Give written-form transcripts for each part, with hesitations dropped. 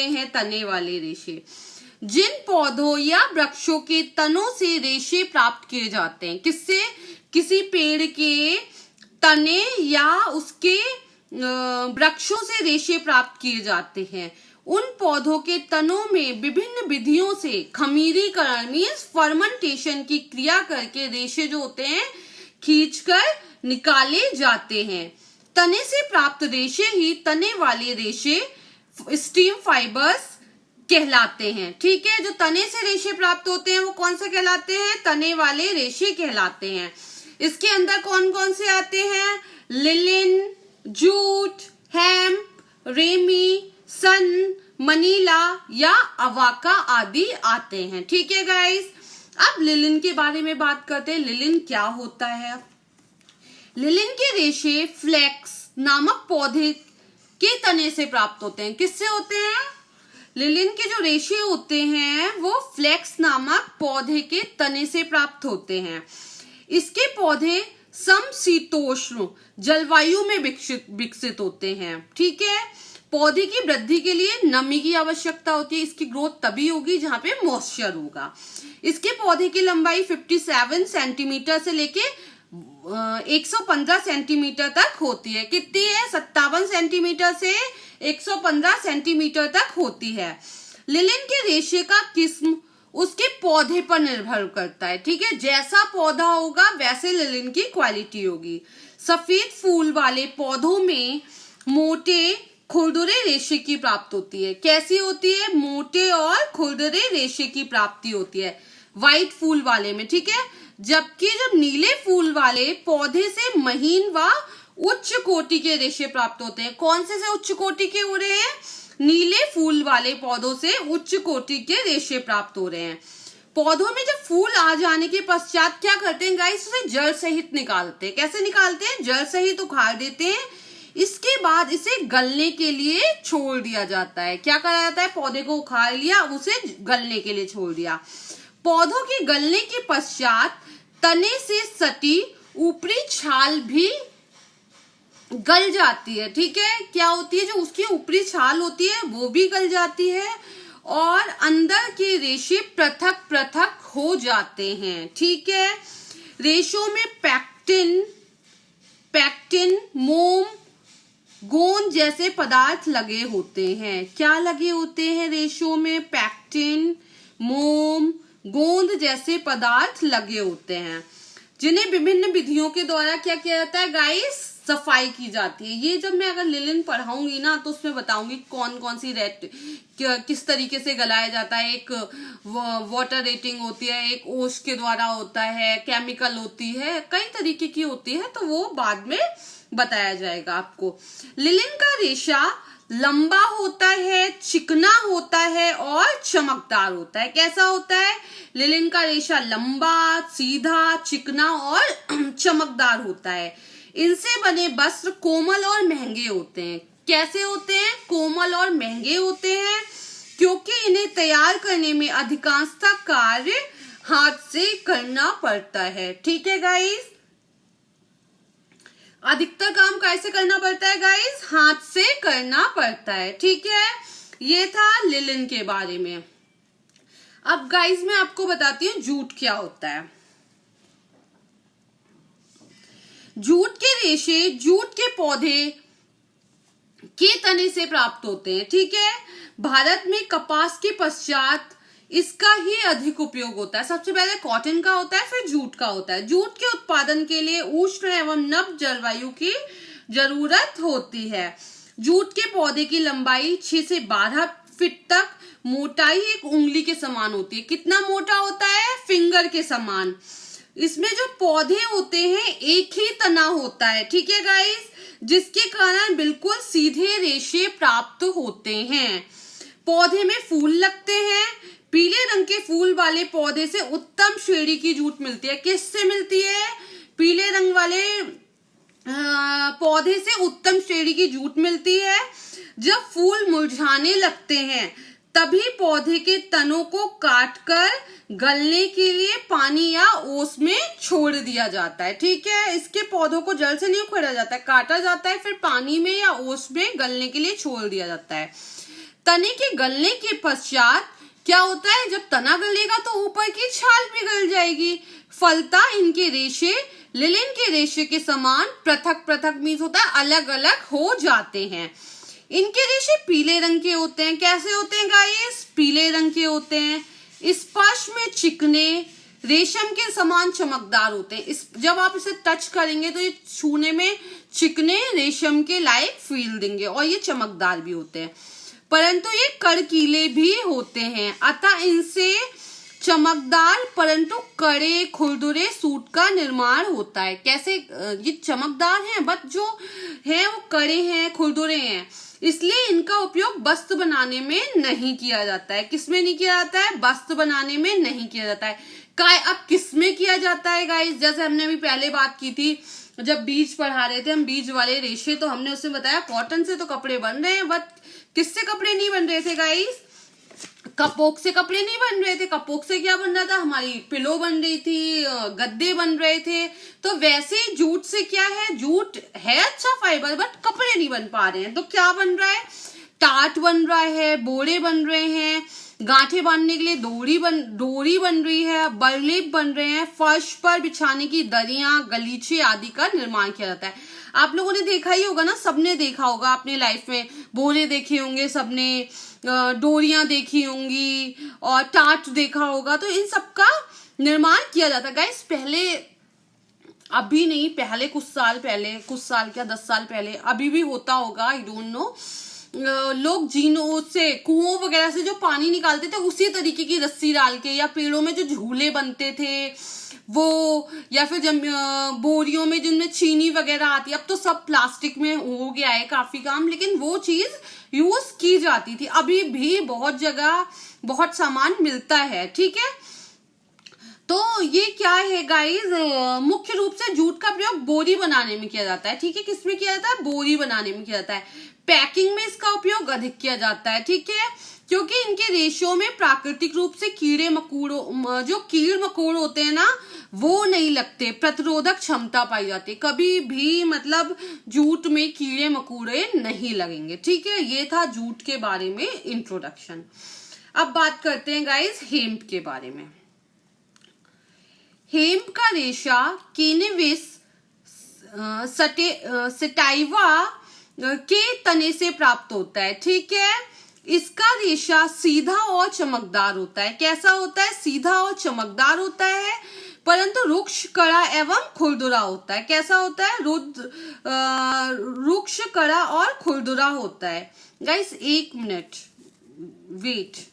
हैं तने वाले रेशे। जिन पौधों या वृक्षों के तनों से रेशे प्राप्त किए जाते हैं, किससे? किसी पेड़ के तने या उसके वृक्षों से रेशे प्राप्त किए जाते हैं। उन पौधों के तनों में विभिन्न विधियों से खमीरीकरण मीन्स फर्मेंटेशन की क्रिया करके रेशे जो होते हैं खींचकर निकाले जाते हैं। तने से प्राप्त रेशे ही तने वाले रेशे स्टीम फाइबर्स कहलाते हैं। ठीक है, जो तने से रेशे प्राप्त होते हैं वो कौन से कहलाते हैं? तने वाले रेशे कहलाते हैं। इसके अंदर कौन कौन से आते हैं? लिलिन, जूट, हेम्प, रेमी, सन, मनीला या अवाका आदि आते हैं। ठीक है गाइस, अब लिलिन के बारे में बात करते हैं। लिलिन क्या होता है? लिलिन के रेशे फ्लेक्स नामक पौधे के तने से प्राप्त होते हैं। किससे होते हैं? लिलिन के जो रेशे होते हैं वो फ्लेक्स नामक पौधे के तने से प्राप्त होते हैं। इसके पौधे समशीतोष्ण जलवायु में विकसित होते हैं। ठीक है, पौधे की वृद्धि के लिए नमी की आवश्यकता होती है। इसकी ग्रोथ तभी होगी जहां पे मॉइस्चर होगा। इसके पौधे की लंबाई 57 सेंटीमीटर से लेके 115 सेंटीमीटर तक होती है। कितनी है? 57 सेंटीमीटर से 115 सेंटीमीटर तक होती है। लिलिन के रेशे का किस्म उसके पौधे पर निर्भर करता है। ठीक है, जैसा पौधा होगा वैसे लिलिन की क्वालिटी होगी। सफेद फूल वाले पौधों में मोटे खुरदुरे रेशे की प्राप्ति होती है। कैसी होती है? मोटे और खुरदुरे रेशे की प्राप्ति होती है व्हाइट फूल वाले में। ठीक है, जबकि जब नीले फूल वाले पौधे से महीन व उच्च कोटि के रेशे प्राप्त होते हैं। कौन से उच्च कोटि के हो रहे हैं? नीले फूल वाले पौधों से उच्च कोटि के रेशे प्राप्त हो रहे हैं। पौधों में जब फूल आ जाने के पश्चात क्या करते हैं गाइस? उसे जड़ सहित निकालते हैं। कैसे निकालते हैं? जड़ सहित उखाड़ देते हैं। इसके बाद इसे गलने के लिए छोड़ दिया जाता है। क्या करा जाता है? पौधे को उखाड़ लिया, उसे गलने के लिए छोड़ दिया। पौधों के गलने के पश्चात तने से सटी ऊपरी छाल भी गल जाती है। ठीक है, क्या होती है? जो उसकी ऊपरी छाल होती है वो भी गल जाती है और अंदर के रेशे पृथक पृथक हो जाते हैं। ठीक है, रेशों में पैक्टिन, मोम, गोंद जैसे पदार्थ लगे होते हैं। क्या लगे होते हैं रेशों में? पैक्टिन, मोम, गोंद जैसे पदार्थ लगे होते हैं, जिन्हें विभिन्न विधियों के द्वारा क्या किया जाता है गाइस? सफाई की जाती है। ये जब मैं अगर लिलिन पढ़ाऊंगी ना तो उसमें बताऊंगी कौन कौन सी किस तरीके से गलाया जाता है। एक वाटर रेटिंग होती है, एक ओस के द्वारा होता है, केमिकल होती है, कई तरीके की होती है, तो वो बाद में बताया जाएगा आपको। लिलिन का रेशा लंबा होता है, चिकना होता है और चमकदार होता है। कैसा होता है? लिलिन का रेशा लंबा, सीधा, चिकना और चमकदार होता है। इनसे बने वस्त्र कोमल और महंगे होते हैं। कैसे होते हैं? कोमल और महंगे होते हैं, क्योंकि इन्हें तैयार करने में अधिकांशतः कार्य हाथ से करना पड़ता है। ठीक है गाइस, अधिकतर काम कैसे करना पड़ता है गाइस? हाथ से करना पड़ता है। ठीक है, ये था लिलिन के बारे में। अब गाइस मैं आपको बताती हूँ जूट क्या होता है। जूट के रेशे जूट के पौधे के तने से प्राप्त होते हैं। ठीक है, भारत में कपास के पश्चात इसका ही अधिक उपयोग होता है। सबसे पहले कॉटन का होता है, फिर जूट का होता है। जूट के उत्पादन के लिए उष्ण एवं नम जलवायु की जरूरत होती है। जूट के पौधे की लंबाई 6 से 12 फीट तक, मोटाई एक उंगली के समान होती है। कितना मोटा होता है? फिंगर के समान। इसमें जो पौधे होते हैं एक ही तना होता है। ठीक है गाइस, जिसके कारण बिल्कुल सीधे रेशे प्राप्त होते हैं। पौधे में फूल लगते हैं। पीले रंग के फूल वाले पौधे से उत्तम श्रेणी की जूट मिलती है। किससे मिलती है? पीले रंग वाले पौधे से उत्तम श्रेणी की जूट मिलती है। जब फूल मुरझाने लगते हैं तभी पौधे के तनों को काटकर गलने के लिए पानी या ओस में छोड़ दिया जाता है। ठीक है, इसके पौधों को जड़ से नहीं उखाड़ा जाता है, काटा जाता है, फिर पानी में या ओस में गलने के लिए छोड़ दिया जाता है। तने के गलने के पश्चात क्या होता है, जब तना गलेगा तो ऊपर की छाल भी गल जाएगी। फलता इनके रेशे लिलिन के रेशे के समान पृथक पृथक मीन्स होता है अलग अलग हो जाते हैं। इनके रेशे पीले रंग के होते हैं। कैसे होते हैं गाइस? पीले रंग के होते हैं। स्पर्श में चिकने, रेशम के समान चमकदार होते हैं। जब आप इसे टच करेंगे तो ये छूने में चिकने रेशम के लायक फील देंगे और ये चमकदार भी होते हैं, परंतु ये कड़कीले भी होते हैं। अतः इनसे चमकदार परंतु कड़े खुरदुरे सूट का निर्माण होता है। कैसे? ये चमकदार हैं बट जो है वो कड़े हैं, खुरदुरे हैं, इसलिए इनका उपयोग वस्त्र बनाने में नहीं किया जाता है। किसमें नहीं किया जाता है? वस्त्र बनाने में नहीं किया जाता है। अब किसमें किया जाता है गाइस? जैसे हमने अभी पहले बात की थी, जब बीज पढ़ा रहे थे हम बीज वाले रेशे, तो हमने उसमें बताया कॉटन से तो कपड़े बन रहे हैं, बट किससे कपड़े नहीं बन रहे थे गाइस? कपोक से कपड़े नहीं बन रहे थे। कपोक से क्या बन रहा था? हमारी पिलो बन रही थी, गद्दे बन रहे थे। तो वैसे ही जूट से क्या है? जूट है अच्छा फाइबर बट कपड़े नहीं बन पा रहे हैं, तो क्या बन रहा है? टाट बन रहा है, बोरे बन रहे हैं, गांठे बांधने के लिए डोरी बन रही है, बरलेप बन रहे हैं, फर्श पर बिछाने की दरियां, गलीचे आदि का निर्माण किया जाता है। आप लोगों ने देखा ही होगा ना, सबने देखा होगा अपने लाइफ में, बोरे देखे होंगे सबने, डोरियां देखी होंगी और टाट देखा होगा। तो इन सब का निर्माण किया जाता है गाइस। पहले, अभी नहीं, पहले कुछ साल क्या 10 साल पहले, अभी भी होता होगा, आई डोंट नो, लोग जीनों से, कुओं वगैरह से जो पानी निकालते थे उसी तरीके की रस्सी डाल के, या पेड़ों में जो झूले बनते थे वो, या फिर जब बोरियों में जिनमें चीनी वगैरह आती है, अब तो सब प्लास्टिक में हो गया है काफी काम, लेकिन वो चीज यूज की जाती थी। अभी भी बहुत जगह बहुत सामान मिलता है, ठीक है। तो ये क्या है गाइस, मुख्य रूप से जूट का प्रयोग बोरी बनाने में किया जाता है, ठीक है। किसमें किया जाता है? बोरी बनाने में किया जाता है। पैकिंग में इसका उपयोग अधिक किया जाता है, ठीक है, क्योंकि इनके रेशों में प्राकृतिक रूप से कीड़े मकोड़ों, जो कीड़ मकोड़ होते हैं ना, वो नहीं लगते, प्रतिरोधक क्षमता पाई जाती है। कभी भी मतलब जूट में कीड़े मकोड़े नहीं लगेंगे, ठीक है। ये था जूट के बारे में इंट्रोडक्शन। अब बात करते हैं गाइस हेम्प के बारे में। हेम्प का रेशा केनेविस सटाइवा के तने से प्राप्त होता है, ठीक है। इसका रेशा सीधा और चमकदार होता है। कैसा होता है? सीधा और चमकदार होता है, परंतु रुक्ष, कड़ा एवं खुरदुरा होता है। कैसा होता है? रुक्ष, कड़ा और खुरदुरा होता है। Guys 1 minute wait.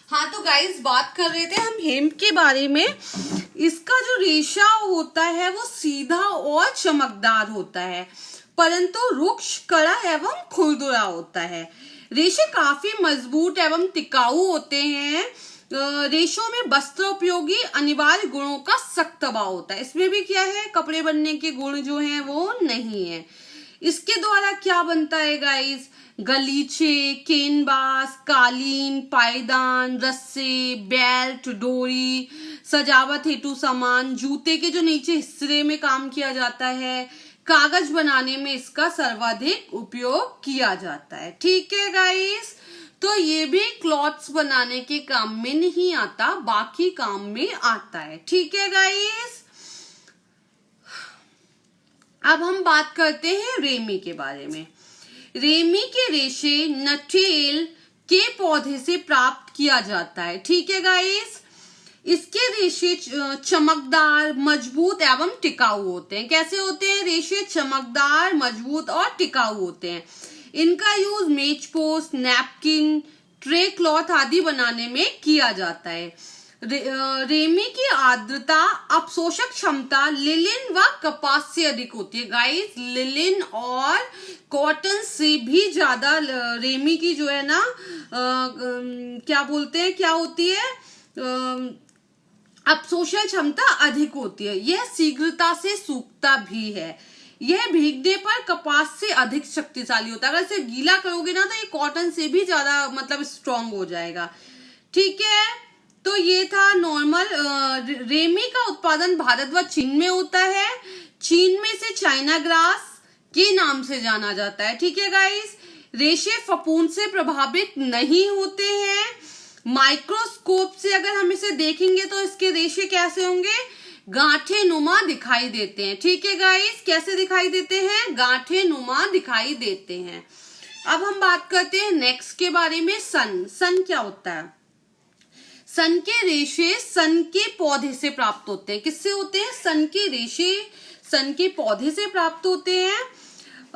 हाँ, तो गाइस बात कर रहे थे हम हेम्प के बारे में। इसका जो रेशा होता है वो सीधा और चमकदार होता है, परंतु रुक्ष, कड़ा एवं खुरदुरा होता है। रेशे काफी मजबूत एवं टिकाऊ होते हैं। रेशों में वस्त्रोपयोगी अनिवार्य गुणों का सख्त दबाव होता है। इसमें भी क्या है? कपड़े बनने के गुण जो हैं वो नहीं है। इसके द्वारा क्या बनता है गाइस? गलीचे, कैनवास, कालीन, पायदान, रस्से, बेल्ट, डोरी, सजावट हेतु सामान, जूते के जो नीचे हिस्से में काम किया जाता है, कागज बनाने में इसका सर्वाधिक उपयोग किया जाता है, ठीक है गाइस। तो ये भी क्लॉथ्स बनाने के काम में नहीं आता, बाकी काम में आता है, ठीक है गाइस। अब हम बात करते हैं रेमी के बारे में। रेमी के रेशे नटेल के पौधे से प्राप्त किया जाता है, ठीक है गाइस। इसके रेशे चमकदार, मजबूत एवं टिकाऊ होते हैं। कैसे होते हैं? रेशे चमकदार, मजबूत और टिकाऊ होते हैं। इनका यूज मेज पोस्ट, नैपकिन, ट्रे क्लॉथ आदि बनाने में किया जाता है। रेमी की आर्द्रता, अपशोषक क्षमता लिलिन व कपास से अधिक होती है। गाइस लिलिन और कॉटन से भी ज्यादा रेमी की जो है ना, क्या बोलते हैं, क्या होती है, अपशोषण क्षमता अधिक होती है। यह शीघ्रता से सूखता भी है। यह भीगने पर कपास से अधिक शक्तिशाली होता है। अगर इसे गीला करोगे ना तो ये कॉटन से भी ज्यादा मतलब स्ट्रॉन्ग हो जाएगा। ठीक है, तो ये था नॉर्मल। रेमी का उत्पादन भारत व चीन में होता है। चीन में इसे चाइना ग्रास के नाम से जाना जाता है। ठीक है गाइस, रेशे फफूंद से प्रभावित नहीं होते हैं। माइक्रोस्कोप से अगर हम इसे देखेंगे तो इसके रेशे कैसे होंगे, गांठे नुमा दिखाई देते हैं। ठीक है गाइस, कैसे दिखाई देते हैं, गांठे नुमा दिखाई देते हैं। अब हम बात करते हैं नेक्स्ट के बारे में, सन। सन क्या होता है, सन के रेशे सन के पौधे से प्राप्त होते हैं। किससे होते हैं, सन के रेशे सन के पौधे से प्राप्त होते हैं।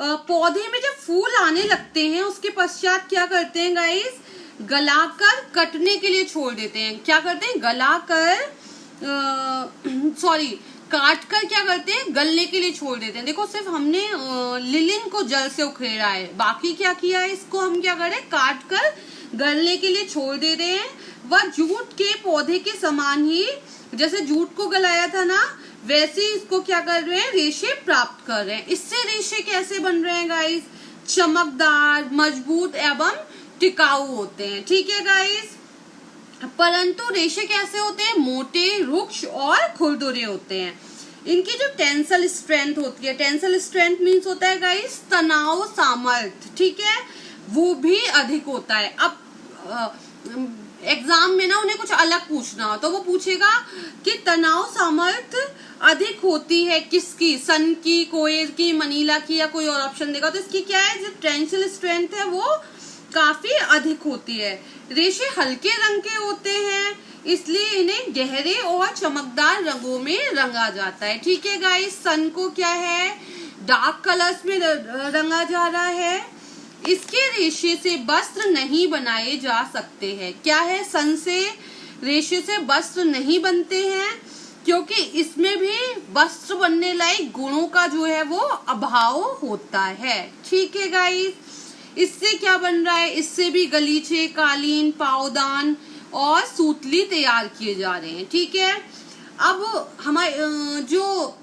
पौधे में जब फूल आने लगते हैं उसके पश्चात क्या करते हैं गाइस, गलाकर कटने के लिए छोड़ देते हैं। क्या करते हैं, गलाकर काट कर क्या करते हैं, गलने के लिए छोड़ देते हैं। देखो सिर्फ हमने लिलिन को जल से उखेड़ा है, बाकी क्या किया है, इसको हम क्या करें, काट कर गलने के लिए छोड़ दे रहे हैं। वह जूट के पौधे के समान ही, जैसे जूट को गलाया था ना, वैसे ही इसको क्या कर रहे हैं, रेशे प्राप्त कर रहे हैं। इससे रेशे कैसे बन रहे हैं गाइस, चमकदार, मजबूत एवं टिकाऊ होते हैं। ठीक है गाइस, परंतु रेशे कैसे होते हैं, मोटे, रुक्ष और खुरदुरे होते हैं। इनकी जो टेंसल स्ट्रेंथ होती है, टेंसल स्ट्रेंथ मीन्स होता है गाइस तनाव सामर्थ्य, ठीक है, वो भी अधिक होता है। अब एग्जाम में ना उन्हें कुछ अलग पूछना हो तो वो पूछेगा कि तनाव सामर्थ्य अधिक होती है किसकी, सन की, कोयल की, मनीला की, या कोई और ऑप्शन देगा तो इसकी क्या है, जो टेंसल स्ट्रेंथ है वो काफी अधिक होती है। रेशे हल्के रंग के होते हैं, इसलिए इन्हें गहरे और चमकदार रंगों में रंगा जाता है। ठीक है गाइस, सन को क्या है, डार्क कलर्स में रंगा जा रहा है। इसके रेशे से वस्त्र नहीं बनाए जा सकते हैं। क्या है, सन से रेशे से वस्त्र नहीं बनते हैं क्योंकि इसमें भी वस्त्र बनने लायक गुणों का जो है वो अभाव होता है। ठीक है गाइस, इससे क्या बन रहा है, इससे भी गलीचे, कालीन, पावदान और सूतली तैयार किए जा रहे हैं। ठीक है, अब हमारे जो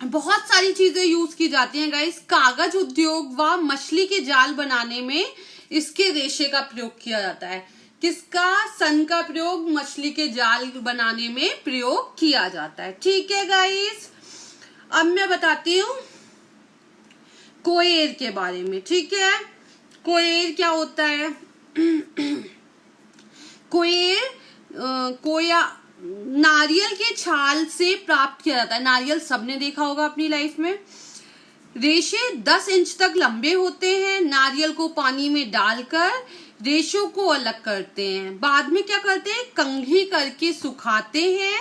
बहुत सारी चीजें यूज की जाती हैं गाइस, कागज उद्योग व मछली के जाल बनाने में इसके रेशे का प्रयोग किया जाता है। किसका, सन का प्रयोग मछली के जाल बनाने में प्रयोग किया जाता है। ठीक है गाइस, अब मैं बताती हूँ कोएर के बारे में। ठीक है, कोएर क्या होता है, कोया नारियल के छाल से प्राप्त किया जाता है। नारियल सबने देखा होगा अपनी लाइफ में। रेशे 10 इंच तक लंबे होते हैं। नारियल को पानी में डालकर रेशों को अलग करते हैं, बाद में क्या करते हैं, कंघी करके सुखाते हैं।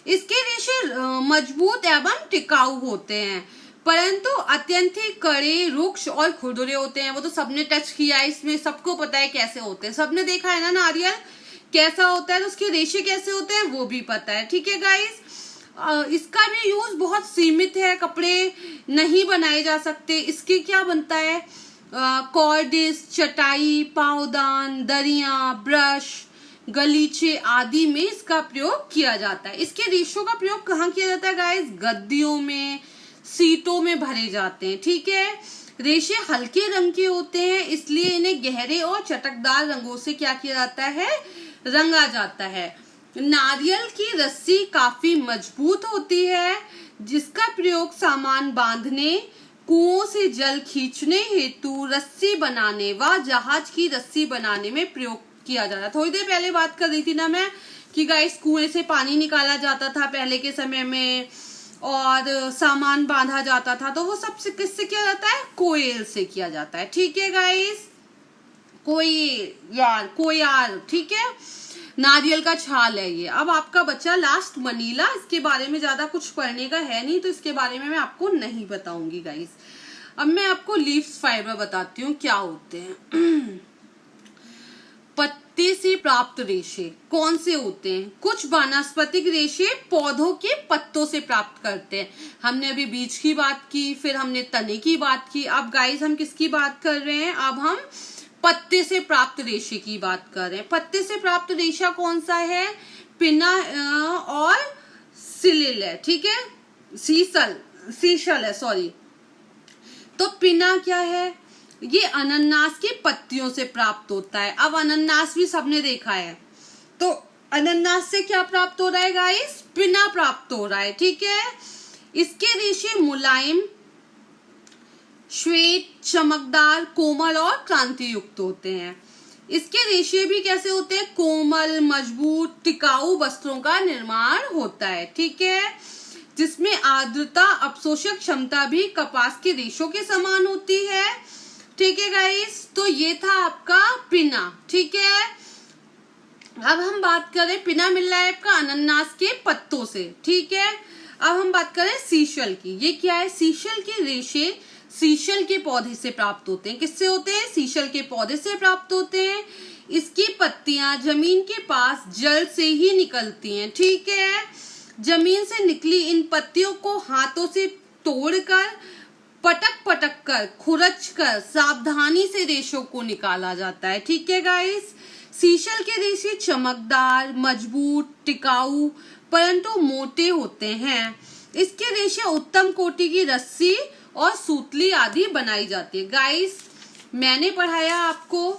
इसके रेशे मजबूत एवं टिकाऊ होते हैं, परंतु अत्यंत ही कड़े, रुक्ष और खुरदुरे होते हैं। वो तो सबने टच किया है, इसमें सबको पता है कैसे होते हैं, सबने देखा है ना नारियल कैसा होता है, तो उसके रेशे कैसे होते हैं वो भी पता है। ठीक है गाइस, इसका भी यूज बहुत सीमित है, कपड़े नहीं बनाए जा सकते। इसके क्या बनता है, कॉर्डिस, चटाई, पावदान, दरियां, ब्रश, गलीचे आदि में इसका प्रयोग किया जाता है। इसके रेशों का प्रयोग कहाँ किया जाता है गाइस, गद्दियों में, सीटों में भरे जाते हैं। ठीक है, रेशे हल्के रंग के होते हैं, इसलिए इन्हें गहरे और चटकदार रंगों से क्या किया जाता है, रंगा जाता है। नारियल की रस्सी काफी मजबूत होती है, जिसका प्रयोग सामान बांधने, कुओं से जल खींचने हेतु रस्सी बनाने व जहाज की रस्सी बनाने में प्रयोग किया जाता है। थोड़ी देर पहले बात कर रही थी ना मैं कि गाइस कुएं से पानी निकाला जाता था पहले के समय में और सामान बांधा जाता था, तो वो सब से किससे किया जाता है, कोयल से किया जाता है। ठीक है गाइस, कोयार, ठीक है, नारियल का छाल है ये। अब आपका बच्चा लास्ट मनीला, इसके बारे में ज्यादा कुछ पढ़ने का है नहीं तो इसके बारे में मैं आपको नहीं बताऊंगी गाइस। अब मैं आपको लीव्स फाइबर बताती हूँ क्या होते हैं। पत्ते से प्राप्त रेशे कौन से होते हैं, कुछ वानस्पतिक रेशे पौधों के पत्तों से प्राप्त करते हैं। हमने अभी बीज की बात की, फिर हमने तने की बात की, अब गाइस हम किसकी बात कर रहे हैं, अब हम पत्ते से प्राप्त रेशे की बात कर रहे हैं। पत्ते से प्राप्त रेशा कौन सा है, पिना और सिलिल है। ठीक है, सीशल है, सॉरी, तो पिना क्या है? ये अनन्नास की पत्तियों से प्राप्त होता है। अब अनन्नास भी सबने देखा है, तो अनन्नास से क्या प्राप्त हो रहा है गाइस? पिना प्राप्त हो रहा है, ठीक है। इसके रेशे मुलायम, श्वेत, चमकदार, कोमल और क्रांति युक्त होते हैं। इसके रेशे भी कैसे होते हैं? कोमल, मजबूत, टिकाऊ वस्त्रों का निर्माण होता है, ठीक है, जिसमें आर्द्रता, अपशोषक क्षमता भी कपास के रेशों के समान होती है, ठीक है गाइस। तो ये था आपका पिना, ठीक है। अब हम बात करें, पिना मिल रहा है आपका अनन्नास के पत्तों से, ठीक है। अब हम बात करें सीशल की। ये क्या है? सीशल के रेशे सीशल के पौधे से प्राप्त होते हैं। किससे होते हैं? सीशल के पौधे से प्राप्त होते हैं। इसकी पत्तियां जमीन के पास जड़ से ही निकलती हैं, ठीक है। जमीन से निकली इन पत्तियों को हाथों से तोड़कर, पटक पटक कर, खुरच कर सावधानी से रेशों को निकाला जाता है, ठीक है गाइस। सीशल के रेशे चमकदार, मजबूत, टिकाऊ परंतु मोटे होते हैं। इसके रेशे उत्तम कोटि की रस्सी और सूतली आदि बनाई जाती है। गाइस, मैंने पढ़ाया आपको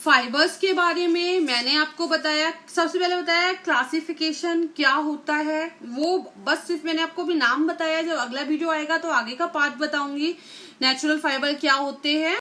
फाइबर्स के बारे में। मैंने आपको बताया, सबसे पहले बताया क्लासिफिकेशन क्या होता है, वो बस सिर्फ मैंने आपको भी नाम बताया। जब अगला वीडियो आएगा तो आगे का पार्ट बताऊंगी, नेचुरल फाइबर क्या होते हैं।